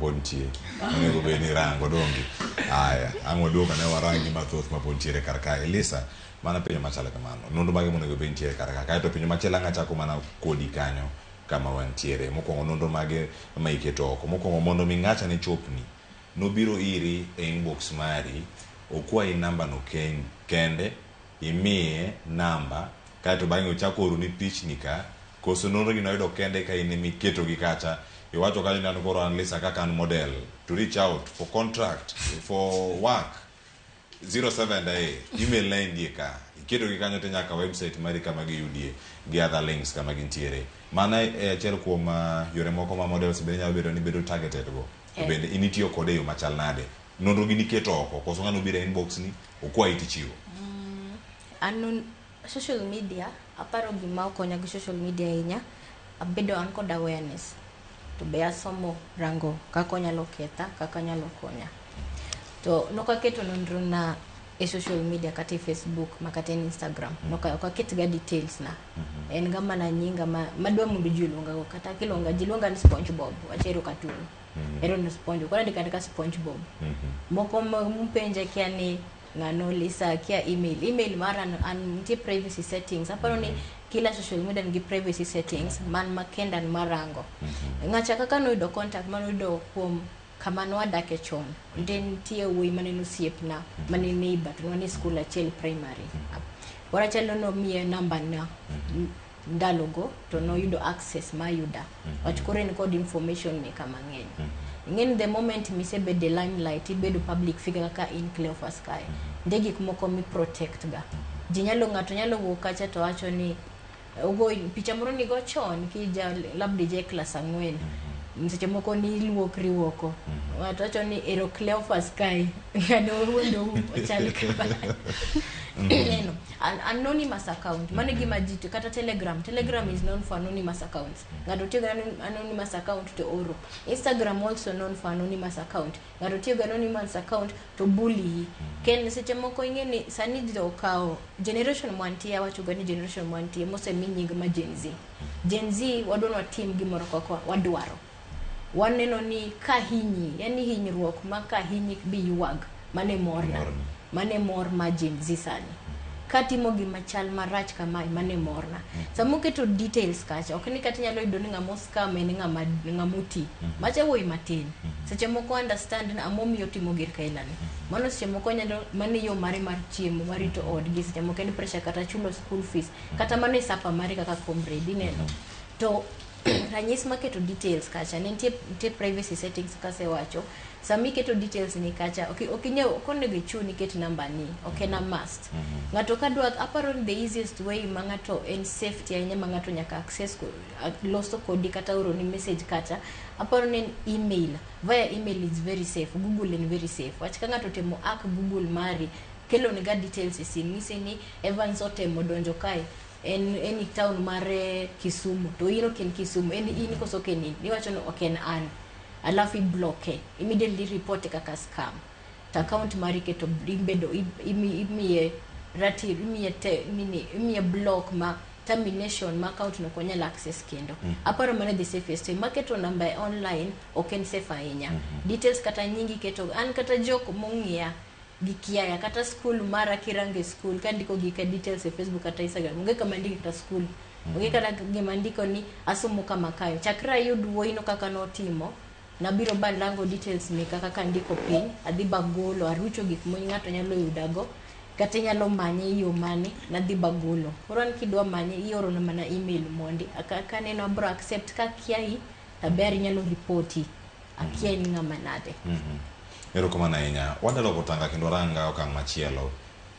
pontie onego bed ni rango dongi aya ang'o duoka ne warangi mathoth mapontiere kar ka Elisa mana pinyo machalo kamano nonro mage monego bed ntiere kar ka kae to pinyo machielo anga chako mana kodi kanyo kama wantiere mokwongo nonro mage ma iketo oko mokwongo mondo mi ng'acha ne chopni nobiro iri e inbox mari okwayi namba no kende imiye namba kae to bang'e ochako oro ni pichni ka koso nonro gi noyudo kende ka in miketo gi kacha iwacho kanyo nano koro an Lisa kaka an model to reach out for contract for work 07 email na indie ka iketo gi kanyo to nyaka website mari kama giyudie gi other links kama gintiere mana achiel kuom yore moko ma models bende nyalo bedo ni bedo targeted go bende initiyo kode yo machal nade nonro gi niketo oko koso ng'ano biro inbox ni okwayi tichiwo anon social media aparo gima okonya gi social media inya abedo an kod awareness to be asomo rango kaka nyalo ketha kaka nyalo konya to nokaketo nonro na e social media kata e Facebook makata e Instagram nokaket ga details na en gama na nyinga madwa mondo ji luonga go kata kilonga ji luonga ni SpongeBob wachero cartoon ero ni SpongeBob kwa ndika ka SpongeBob moko mpenje kiani ngano Lisa kia email mara an ti privacy settings aparo ni kila social media ngi privacy settings man makenda marango ngacha kaka no do contact man do kuom kamano wadake chon then tie we maneno siepna mane neighbor to ni school achiel primary wara chalo no mie number na ndalogo to no yudo access mayuda wach kore ni code information me kama ng'eny the moment mi sebe the limelight ibedo public figure kaka in Cleophas Sky ndegi kumoko mi protect ga jinyalo ngato nyalo wukacha to wacho ni ugo picha moro ni go chon kija labdi je class ang'wen mseche moko ni luok riwoko wato wacho ni ero Cleophas Sky ngado wendo ochal kaba no anonymous account mane gima jito kata telegram is known for anonymous accounts ngado tiyo anonymous account to oro Instagram also known for anonymous account ngado tiyo anonymous account to bully ken seche moko ingeni sani jito kao generation mwantia wacho gani generation mwantia mose minying ma Gen Z wadonwa team gimoro koko wadwaro waneno ni kahinyi yani hinyruok makahinyi bi yuag mane mor ma Gen Z sani katimo gima chal marach kama mane morna samuke to details kacha ok ni kati nyalo yudo ni ngamo scam ni ngamuti macha woi matin seche moko understand na amomi yotimo gir kailani mano seche moko nyalo mane yo mare mar chiemo marito od gi seche moko ni pressure kata chulo school fees kata mane sapa mare kaka comrade neno to ranyis maketo details kacha nitie privacy settings kase wacho sami keto details ni kacha okinyo okonego chuni ket namba ni okena must ngato kadwa aparo the easiest way mangato en safety anya mangato nyaka access loso kodi kata oro ni message kacha aparo ni email via email is very safe Google is very safe wachika ngato temo Google mari kelo ni ga details isinise ni Evans otemo donjo kai en any town mare Kisumu to ino ken Kisumu en ini koso ken ni wacho no oken an alafu bloke immediately report kaka scam ta account mari keto bedo imiye rati imiye block ma termination ma account no konya access kendo aparo mane the safest way market number online oken safe ainya details kata nyingi keto an kata jok mongia gikiaya kata school mara kirange school kandiko gika details e Facebook kata Instagram nge kama ndiki kata school nge kata gimandiko ni asomo kama kayo chakra yudo ino kaka no timo na biro balango details ni kaka kandiko pin adhi bagolo arucho gik mo ngato nyalo yudago kata nyalo manye yo mane na dhi bagolo koran kidwa manye ioro na mana email mondi aka neno bro accept ka kiai taberi nyalo reporti akia ni ngama nade Ero kama na inya wadalo kutanga kendo ranga okang machielo